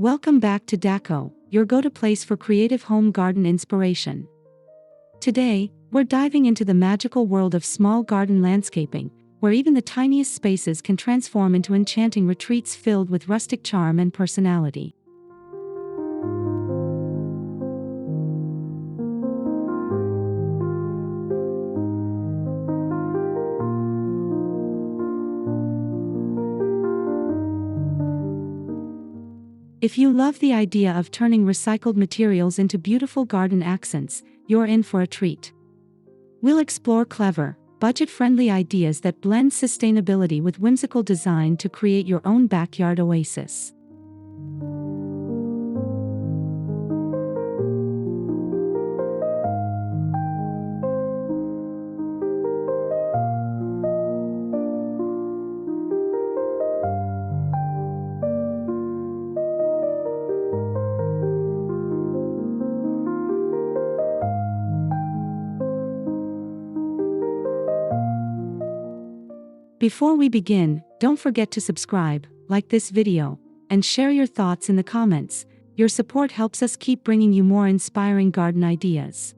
Welcome back to Decor, your go-to place for creative home garden inspiration. Today, we're diving into the magical world of small garden landscaping, where even the tiniest spaces can transform into enchanting retreats filled with rustic charm and personality. If you love the idea of turning recycled materials into beautiful garden accents, you're in for a treat. We'll explore clever, budget-friendly ideas that blend sustainability with whimsical design to create your own backyard oasis. Before we begin, don't forget to subscribe, like this video, and share your thoughts in the comments. Your support helps us keep bringing you more inspiring garden ideas.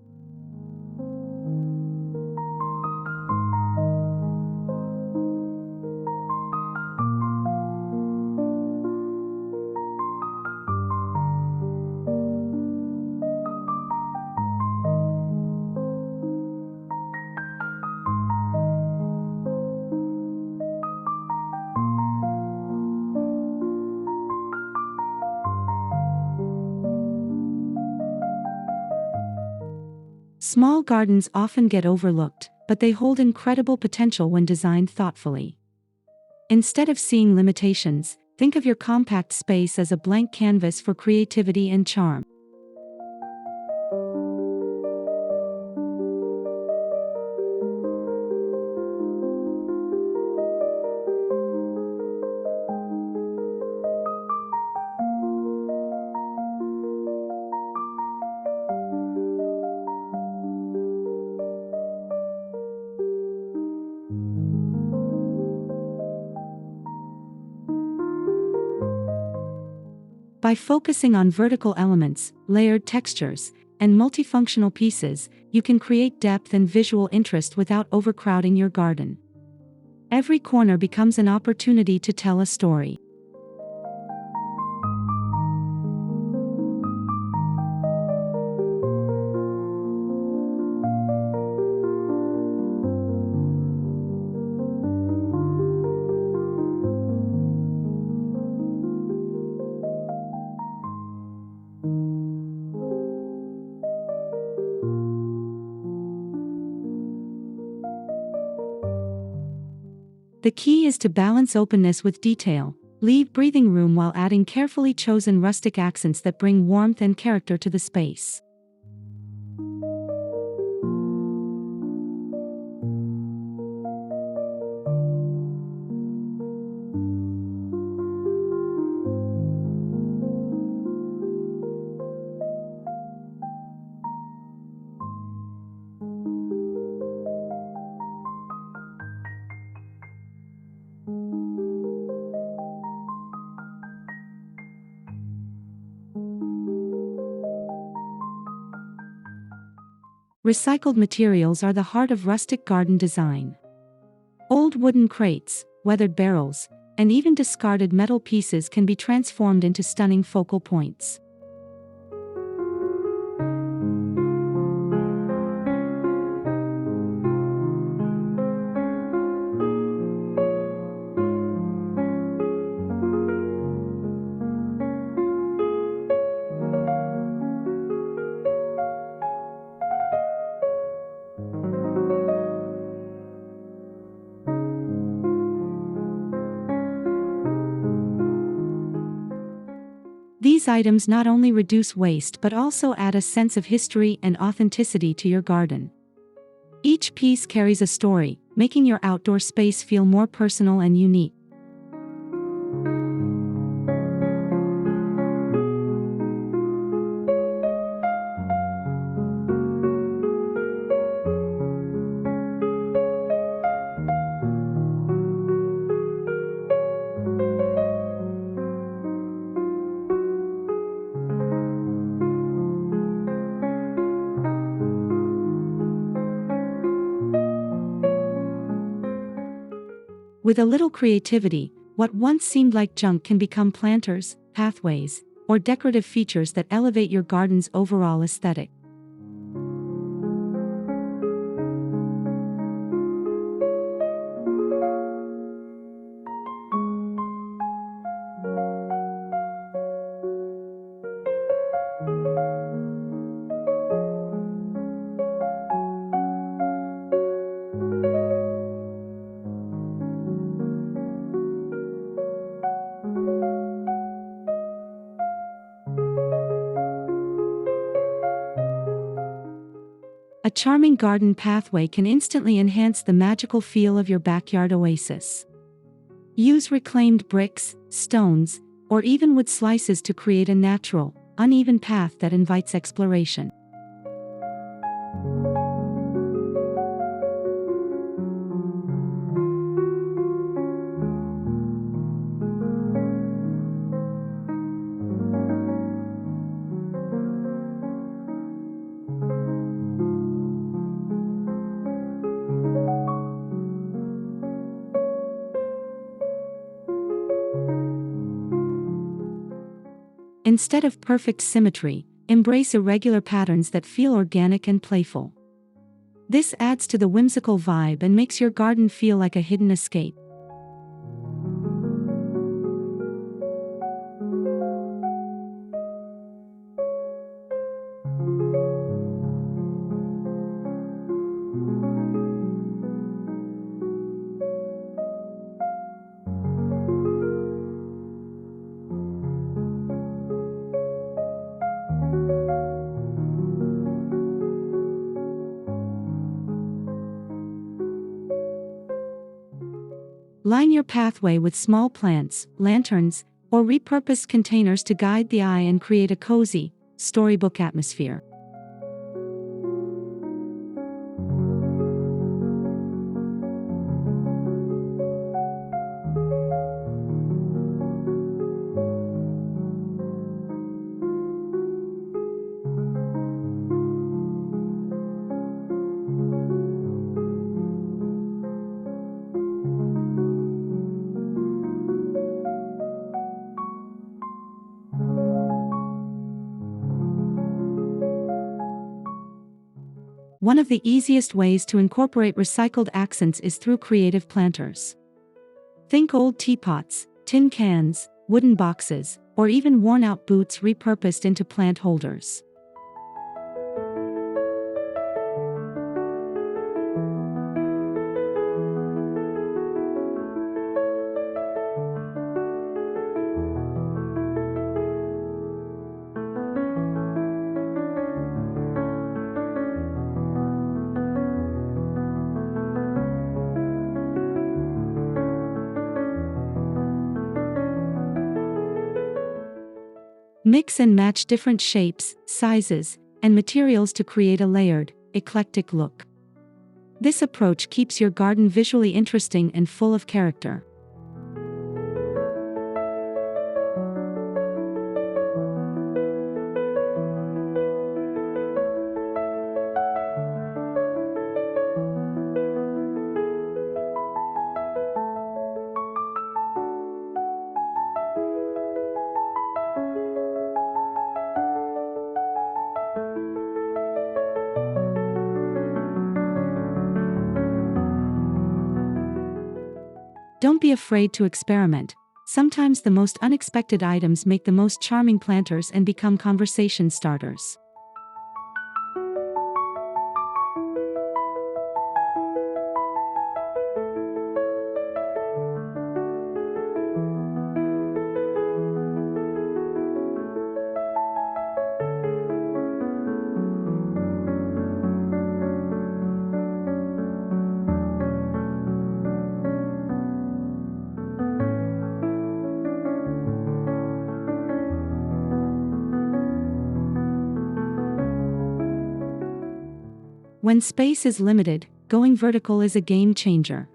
Small gardens often get overlooked, but they hold incredible potential when designed thoughtfully. Instead of seeing limitations, think of your compact space as a blank canvas for creativity and charm. By focusing on vertical elements, layered textures, and multifunctional pieces, you can create depth and visual interest without overcrowding your garden. Every corner becomes an opportunity to tell a story. The key is to balance openness with detail, leave breathing room while adding carefully chosen rustic accents that bring warmth and character to the space. Recycled materials are the heart of rustic garden design. Old wooden crates, weathered barrels, and even discarded metal pieces can be transformed into stunning focal points. These items not only reduce waste but also add a sense of history and authenticity to your garden. Each piece carries a story, making your outdoor space feel more personal and unique. With a little creativity, what once seemed like junk can become planters, pathways, or decorative features that elevate your garden's overall aesthetic. A charming garden pathway can instantly enhance the magical feel of your backyard oasis. Use reclaimed bricks, stones, or even wood slices to create a natural, uneven path that invites exploration. Instead of perfect symmetry, embrace irregular patterns that feel organic and playful. This adds to the whimsical vibe and makes your garden feel like a hidden escape. Line your pathway with small plants, lanterns, or repurposed containers to guide the eye and create a cozy, storybook atmosphere. One of the easiest ways to incorporate recycled accents is through creative planters. Think old teapots, tin cans, wooden boxes, or even worn-out boots repurposed into plant holders. Mix and match different shapes, sizes, and materials to create a layered, eclectic look. This approach keeps your garden visually interesting and full of character. Don't be afraid to experiment. Sometimes the most unexpected items make the most charming planters and become conversation starters. When space is limited, going vertical is a game changer.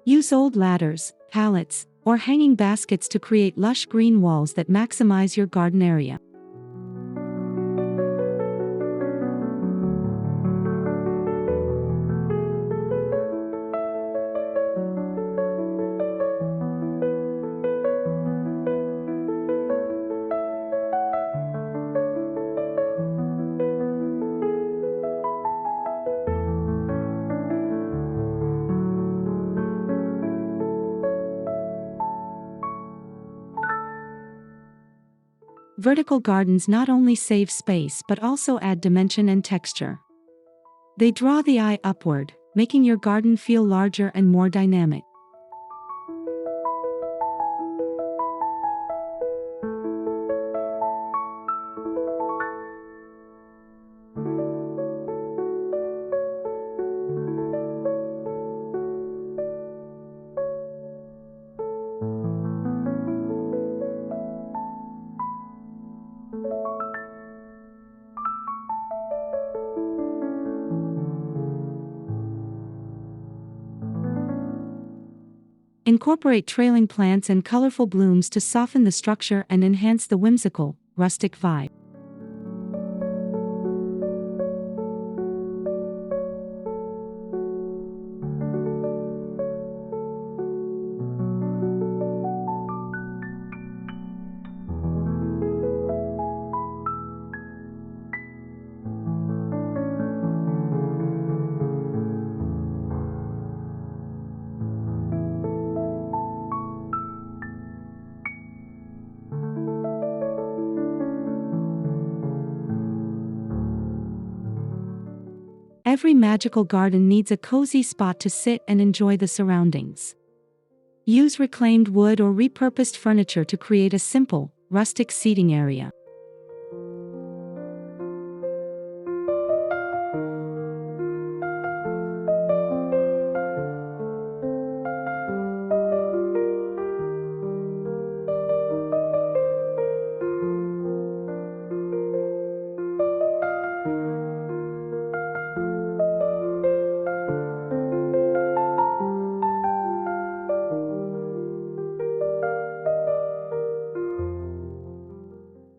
Use old ladders, pallets, or hanging baskets to create lush green walls that maximize your garden area. Vertical gardens not only save space but also add dimension and texture. They draw the eye upward, making your garden feel larger and more dynamic. Incorporate trailing plants and colorful blooms to soften the structure and enhance the whimsical, rustic vibe. Every magical garden needs a cozy spot to sit and enjoy the surroundings. Use reclaimed wood or repurposed furniture to create a simple, rustic seating area.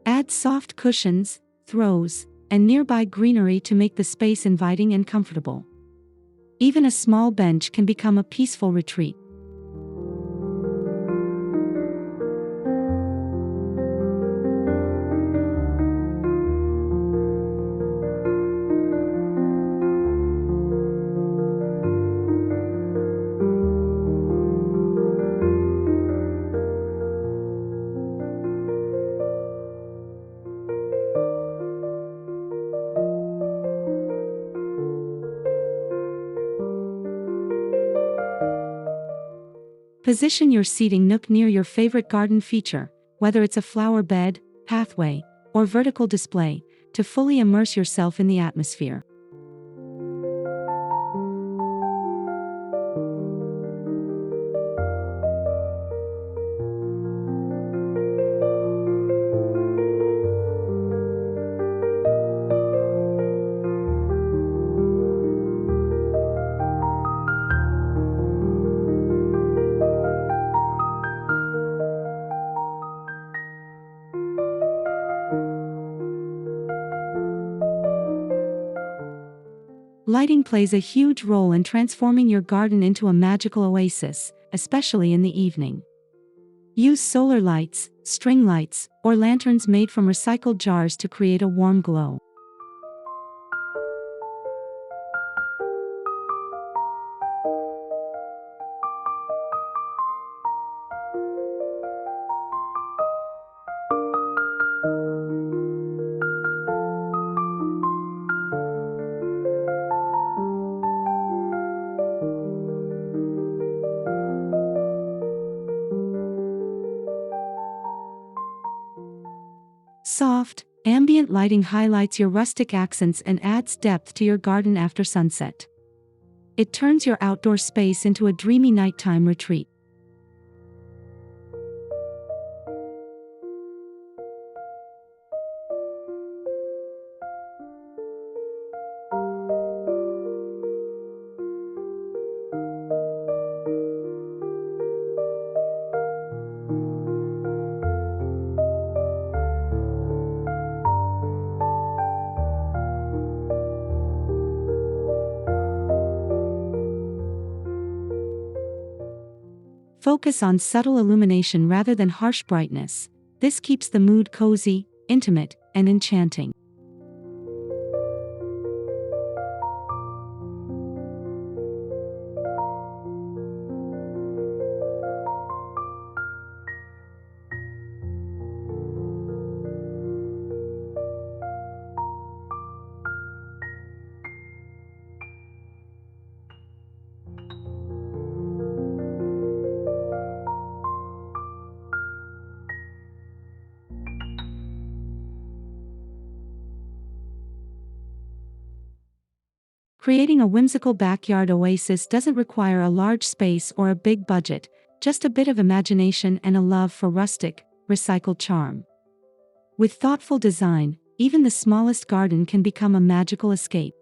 Add soft cushions, throws, and nearby greenery to make the space inviting and comfortable. Even a small bench can become a peaceful retreat. Position your seating nook near your favorite garden feature, whether it's a flower bed, pathway, or vertical display, to fully immerse yourself in the atmosphere. Lighting plays a huge role in transforming your garden into a magical oasis, especially in the evening. Use solar lights, string lights, or lanterns made from recycled jars to create a warm glow. Soft, ambient lighting highlights your rustic accents and adds depth to your garden after sunset. It turns your outdoor space into a dreamy nighttime retreat. Focus on subtle illumination rather than harsh brightness. This keeps the mood cozy, intimate, and enchanting. Creating a whimsical backyard oasis doesn't require a large space or a big budget, just a bit of imagination and a love for rustic, recycled charm. With thoughtful design, even the smallest garden can become a magical escape.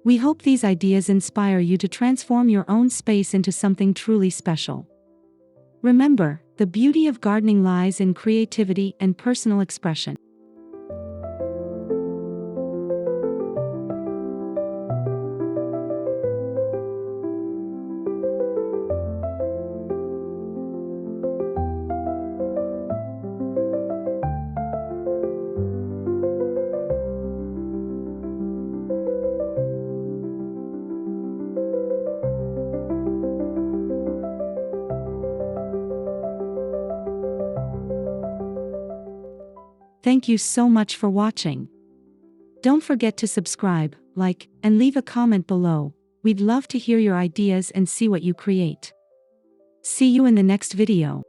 We hope these ideas inspire you to transform your own space into something truly special. Remember, the beauty of gardening lies in creativity and personal expression. Thank you so much for watching. Don't forget to subscribe, like, and leave a comment below. We'd love to hear your ideas and see what you create. See you in the next video.